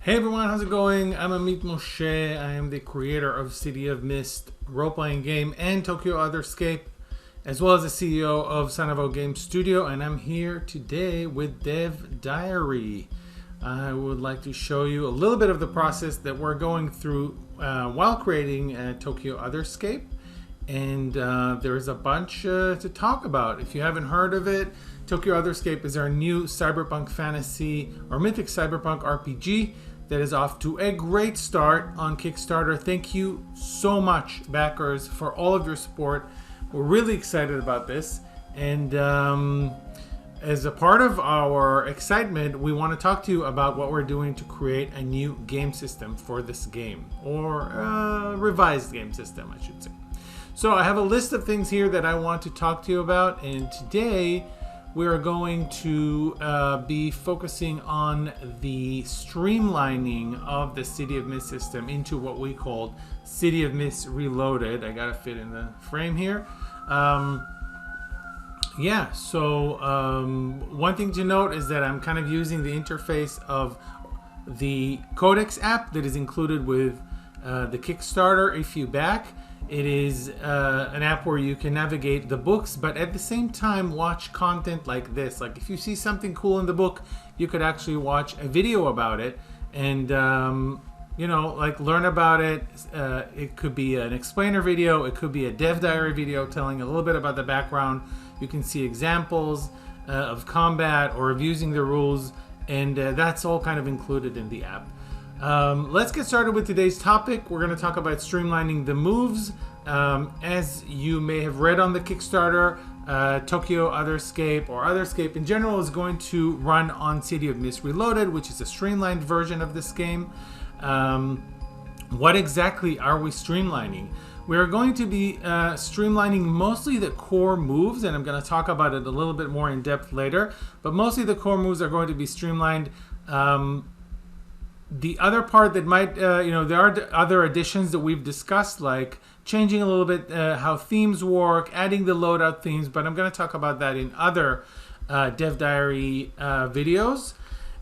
Hey everyone, how's it going? I'm Amit Moshe. I am the creator of City of Mist role-playing game and Tokyo Otherscape, as well as the CEO of Sanavo Game Studio, and I'm here today with Dev Diary. I would like to show you a little bit of the process that we're going through while creating Tokyo Otherscape, and there's a bunch to talk about. If you haven't heard of it, Tokyo Otherscape is our new cyberpunk fantasy or mythic cyberpunk RPG that is off to a great start on Kickstarter. Thank you so much, backers, for all of your support. We're really excited about this, and as a part of our excitement, we want to talk to you about what we're doing to create a new game system for this game, or a revised game system, I should say. So I have a list of things here that I want to talk to you about, and today we are going to be focusing on the streamlining of the City of Mist system into what we called City of Mist Reloaded. I gotta fit in the frame here. One thing to note is that I'm kind of using the interface of the Codex app that is included with the Kickstarter if you back. It is an app where you can navigate the books, but at the same time watch content like this. Like if you see something cool in the book, you could actually watch a video about it and learn about it. It could be an explainer video, it could be a Dev Diary video telling a little bit about the background. You can see examples of combat or of using the rules, and that's all kind of included in the app. Let's get started with today's topic. We're going to talk about streamlining the moves. As you may have read on the Kickstarter, Tokyo Otherscape, or Otherscape in general, is going to run on City of Mist Reloaded, which is a streamlined version of this game. What exactly are we streamlining? We're going to be streamlining mostly the core moves, and I'm going to talk about it a little bit more in depth later, but mostly the core moves are going to be streamlined. The other part that might, there are other additions that we've discussed, like changing a little bit how themes work, adding the loadout themes, but I'm going to talk about that in other Dev Diary videos.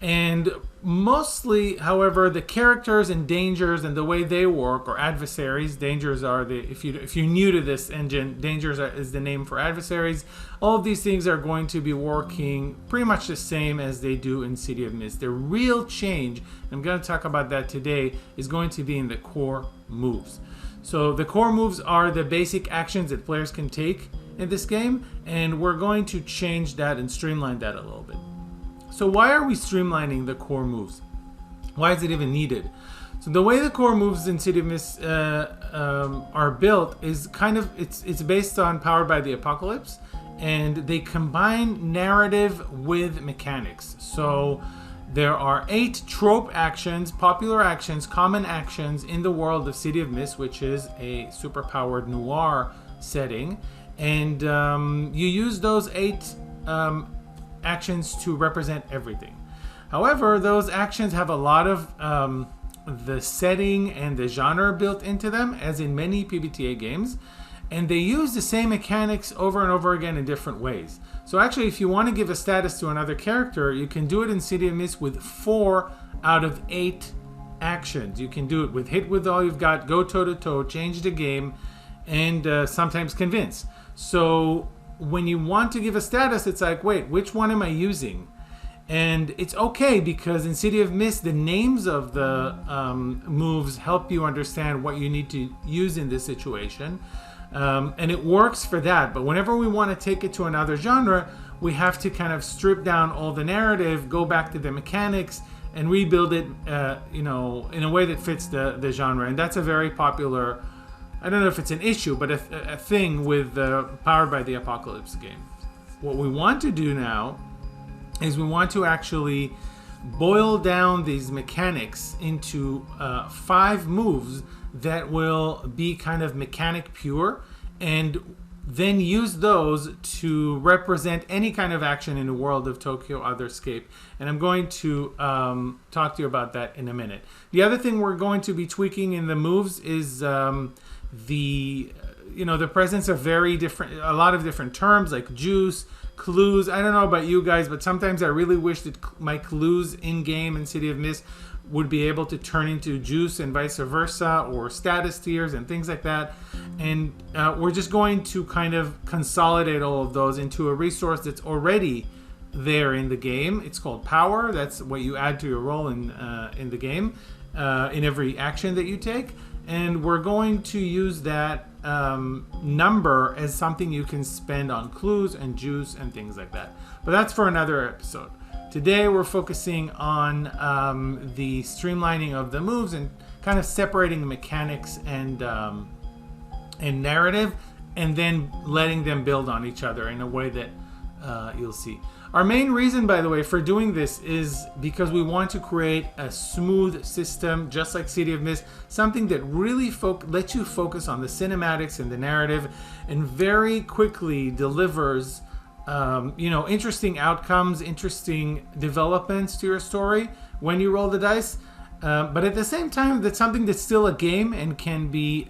And mostly, however, the characters and dangers and the way they work, or adversaries. Dangers are if you're new to this engine, dangers is the name for adversaries. All of these things are going to be working pretty much the same as they do in City of Mist. The real change, I'm going to talk about that today, is going to be in the core moves. So the core moves are the basic actions that players can take in this game, and we're going to change that and streamline that a little bit. So why are we streamlining the core moves? Why is it even needed? So the way the core moves in City of Mist are built is kind of, it's based on Powered by the Apocalypse, and they combine narrative with mechanics. So there are 8 trope actions, popular actions, common actions in the world of City of Mist, which is a superpowered noir setting, and you use those 8 actions to represent everything. However, those actions have a lot of the setting and the genre built into them, as in many PBTA games, and they use the same mechanics over and over again in different ways. So actually, if you want to give a status to another character, you can do it in City of Mist with 4 out of 8 actions. You can do it with hit with all you've got, go toe-to-toe, change the game, and sometimes convince. So when you want to give a status, it's like, wait, which one am I using? And it's okay, because in City of Mist, the names of the moves help you understand what you need to use in this situation. And it works for that. But whenever we want to take it to another genre, we have to kind of strip down all the narrative, go back to the mechanics, and rebuild it, in a way that fits the genre. And that's a very popular, I don't know if it's an issue, but a thing with Powered by the Apocalypse game. What we want to do now is we want to actually boil down these mechanics into 5 moves that will be kind of mechanic pure, and then use those to represent any kind of action in the world of Tokyo Otherscape. And I'm going to talk to you about that in a minute. The other thing we're going to be tweaking in the moves is the presence of a lot of different terms like juice, clues. I don't know about you guys, but sometimes I really wish that my clues in game in City of Mist would be able to turn into juice and vice versa, or status tiers and things like that. And we're just going to kind of consolidate all of those into a resource that's already there in the game. It's called power. That's what you add to your role in the game, in every action that you take. And we're going to use that number as something you can spend on clues and juice and things like that. But that's for another episode. Today we're focusing on the streamlining of the moves and kind of separating mechanics and narrative, and then letting them build on each other in a way that you'll see. Our main reason, by the way, for doing this is because we want to create a smooth system, just like City of Mist, something that really lets you focus on the cinematics and the narrative, and very quickly delivers interesting outcomes, interesting developments to your story when you roll the dice. But at the same time, that's something that's still a game and can be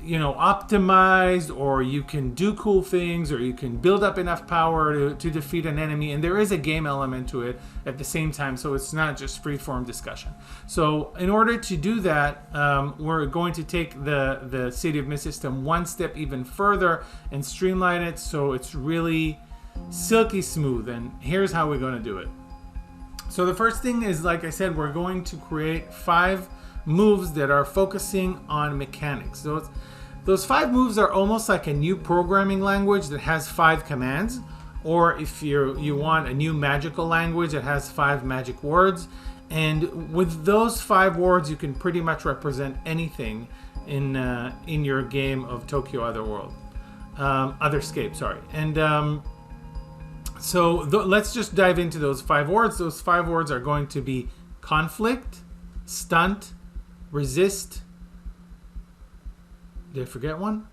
optimized, or you can do cool things, or you can build up enough power to defeat an enemy, and there is a game element to it at the same time, so it's not just free-form discussion. So in order to do that, we're going to take the City of Mist system one step even further and streamline it so it's really silky smooth, and here's how we're going to do it. So the first thing is, like I said, we're going to create 5 moves that are focusing on mechanics. So those 5 moves are almost like a new programming language that has 5 commands, or if you want a new magical language that has 5 magic words. And with those 5 words, you can pretty much represent anything in your game of Tokyo Otherscape. Sorry. And let's just dive into those 5 words. Those 5 words are going to be conflict, stunt, resist. Did I forget one?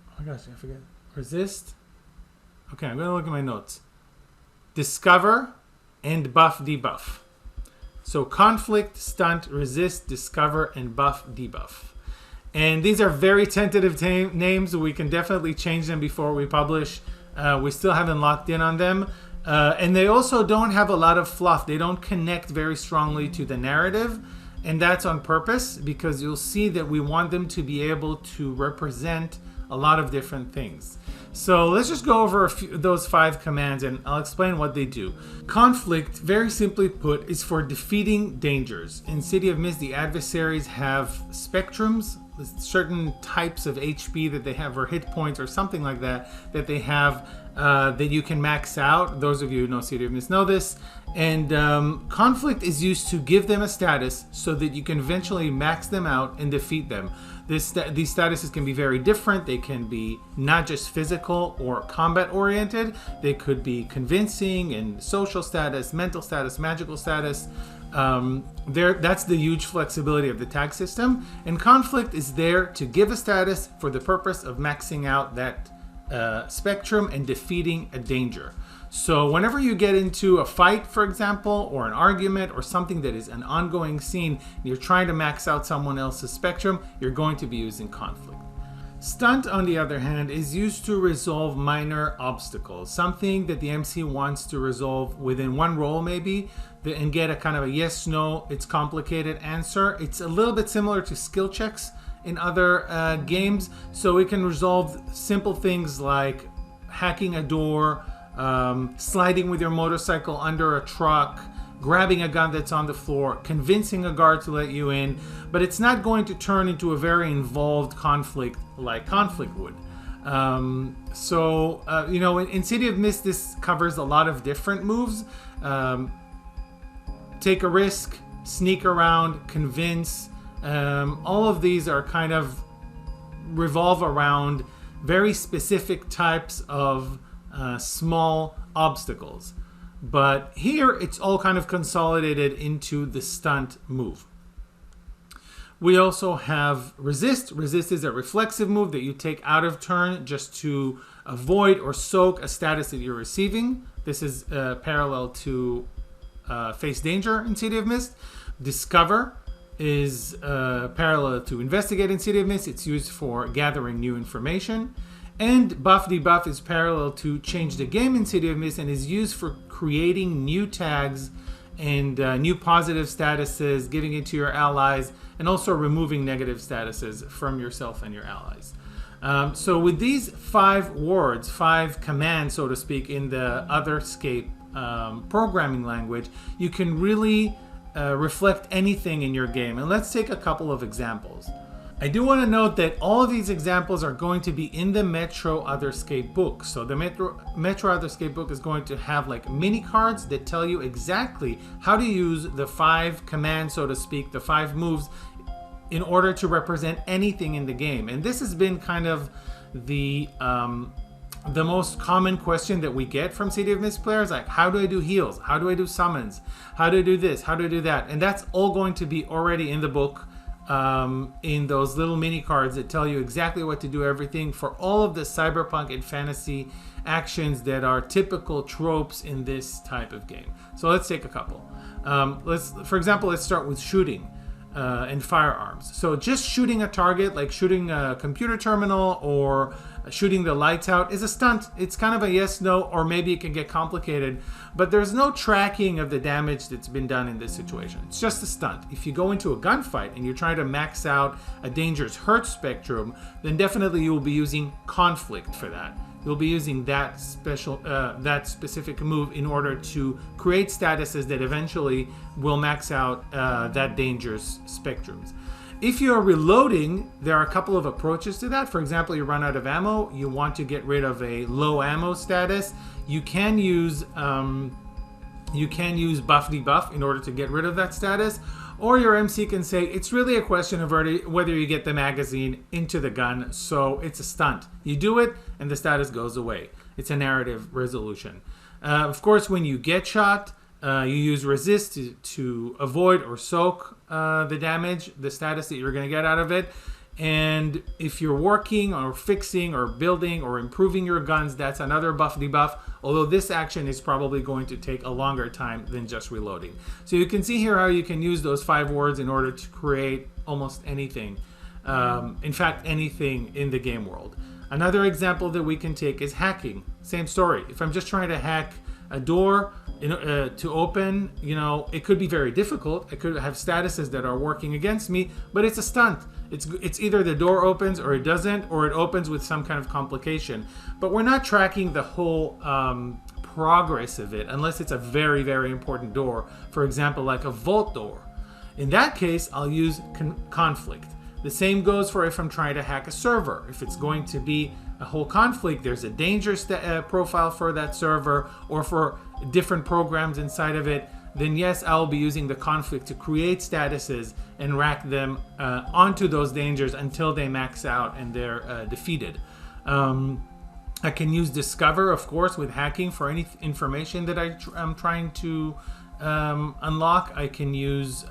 Oh my gosh, I forget. Resist. Okay, I'm going to look at my notes. Discover and buff debuff. So conflict, stunt, resist, discover, and buff debuff. And these are very tentative names. We can definitely change them before we publish. We still haven't locked in on them. And they also don't have a lot of fluff. They don't connect very strongly to the narrative. And that's on purpose, because you'll see that we want them to be able to represent a lot of different things. So let's just go over those 5 commands, and I'll explain what they do. Conflict, very simply put, is for defeating dangers. In City of Mist, the adversaries have spectrums, certain types of HP that they have, or hit points or something like that they have, that you can max out. Those of you who know City of Mist know this. And conflict is used to give them a status so that you can eventually max them out and defeat them. These statuses can be very different. They can be not just physical or combat oriented. They could be convincing and social status, mental status, magical status. That's the huge flexibility of the tag system. And conflict is there to give a status for the purpose of maxing out that spectrum and defeating a danger. So whenever you get into a fight, for example, or an argument, or something that is an ongoing scene, and you're trying to max out someone else's spectrum, you're going to be using conflict. Stunt, on the other hand, is used to resolve minor obstacles, something that the MC wants to resolve within one roll maybe, and get a kind of a yes, no, it's complicated answer. It's a little bit similar to skill checks in other games, so it can resolve simple things like hacking a door, sliding with your motorcycle under a truck, grabbing a gun that's on the floor, convincing a guard to let you in, but it's not going to turn into a very involved conflict like conflict would. In City of Mist, this covers a lot of different moves. Take a risk, sneak around, convince. All of these are kind of revolve around very specific types of small obstacles. But here it's all kind of consolidated into the stunt move. We also have resist. Resist is a reflexive move that you take out of turn just to avoid or soak a status that you're receiving. This is parallel to face danger in City of Mist. Discover is parallel to investigate in City of Mist. It's used for gathering new information. And buff debuff is parallel to change the game in City of Mist and is used for creating new tags and new positive statuses, giving it to your allies, and also removing negative statuses from yourself and your allies. So with these 5 words, 5 commands, so to speak, in the Otherscape programming language, you can really reflect anything in your game. And let's take a couple of examples. I do want to note that all of these examples are going to be in the Metro Otherscape book. So the Metro Otherscape book is going to have like mini cards that tell you exactly how to use the 5 commands, so to speak, the 5 moves in order to represent anything in the game. And this has been kind of the most common question that we get from City of Mist players, like, how do I do heals? How do I do summons? How do I do this? How do I do that? And that's all going to be already in the book, in those little mini cards that tell you exactly what to do, everything for all of the cyberpunk and fantasy actions that are typical tropes in this type of game. So let's take a couple. For example, let's start with shooting and firearms. So just shooting a target, like shooting a computer terminal or shooting the lights out, is a stunt. It's kind of a yes, no, or maybe it can get complicated, but there's no tracking of the damage that's been done in this situation. It's just a stunt. If you go into a gunfight and you're trying to max out a danger's hurt spectrum, then definitely you will be using conflict for that. You'll be using that specific move in order to create statuses that eventually will max out that danger's spectrums. If you're reloading, there are a couple of approaches to that. For example, you run out of ammo, you want to get rid of a low ammo status. You can use buff debuff in order to get rid of that status. Or your MC can say, it's really a question of whether you get the magazine into the gun, so it's a stunt. You do it, and the status goes away. It's a narrative resolution. Of course, when you get shot, you use resist to avoid or soak the damage, the status that you're going to get out of it. And if you're working or fixing or building or improving your guns, that's another buff debuff, although this action is probably going to take a longer time than just reloading. So you can see here how you can use those 5 words in order to create almost anything. In fact, anything in the game world. Another example that we can take is hacking. Same story. If I'm just trying to hack a door to open, it could be very difficult. I could have statuses that are working against me, but it's a stunt. It's either the door opens or it doesn't, or it opens with some kind of complication. But we're not tracking the whole progress of it unless it's a very, very important door. For example, like a vault door. In that case, I'll use conflict. The same goes for if I'm trying to hack a server. If it's going to be a whole conflict, there's a danger profile for that server or for different programs inside of it, then yes, I'll be using the conflict to create statuses and rack them onto those dangers until they max out and they're defeated. I can use discover, of course, with hacking for any information that I'm trying to unlock. I can use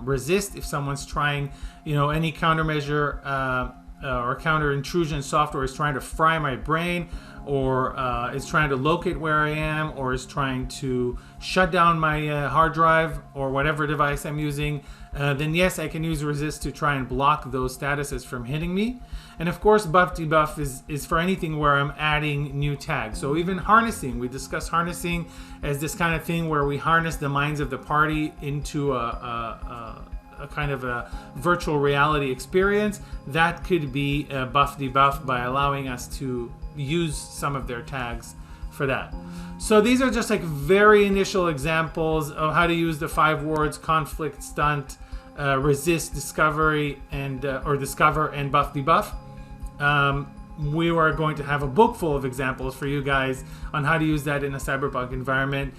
resist if someone's trying, any countermeasure or counter intrusion software is trying to fry my brain, or is trying to locate where I am, or is trying to shut down my hard drive or whatever device I'm using, then yes, I can use resist to try and block those statuses from hitting me. And of course, buff debuff is for anything where I'm adding new tags. So even harnessing, we discussed harnessing as this kind of thing where we harness the minds of the party into a kind of a virtual reality experience. That could be buff debuff by allowing us to use some of their tags for that. So these are just like very initial examples of how to use the 5 words: conflict, stunt, resist, discovery, and or discover, and buff debuff. We are going to have a book full of examples for you guys on how to use that in a cyberpunk environment.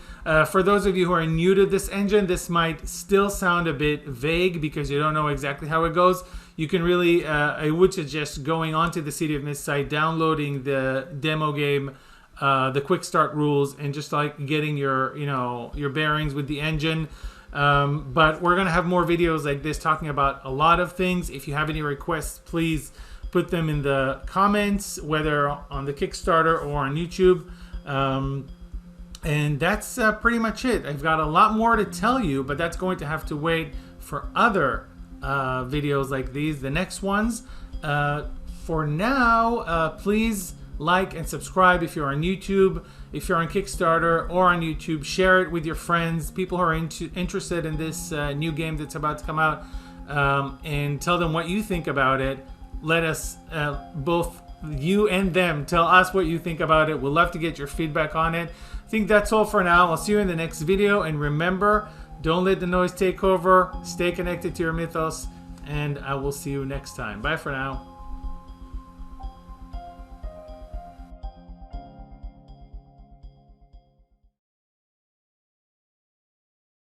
For those of you who are new to this engine, this might still sound a bit vague because you don't know exactly how it goes. You can really, I would suggest going onto the City of Mist site, downloading the demo game, the quick start rules, and just like getting your, your bearings with the engine. But we're gonna have more videos like this talking about a lot of things. If you have any requests, please put them in the comments, whether on the Kickstarter or on YouTube. And that's pretty much it. I've got a lot more to tell you, but that's going to have to wait for other videos like these, the next ones. For now, please like and subscribe if you're on YouTube. If you're on Kickstarter or on YouTube, share it with your friends, people who are interested in this new game that's about to come out, and tell them what you think about it. Let us, both you and them, tell us what you think about it. We'd love to get your feedback on it. I think that's all for now. I'll see you in the next video. And remember, don't let the noise take over. Stay connected to your mythos. And I will see you next time. Bye for now.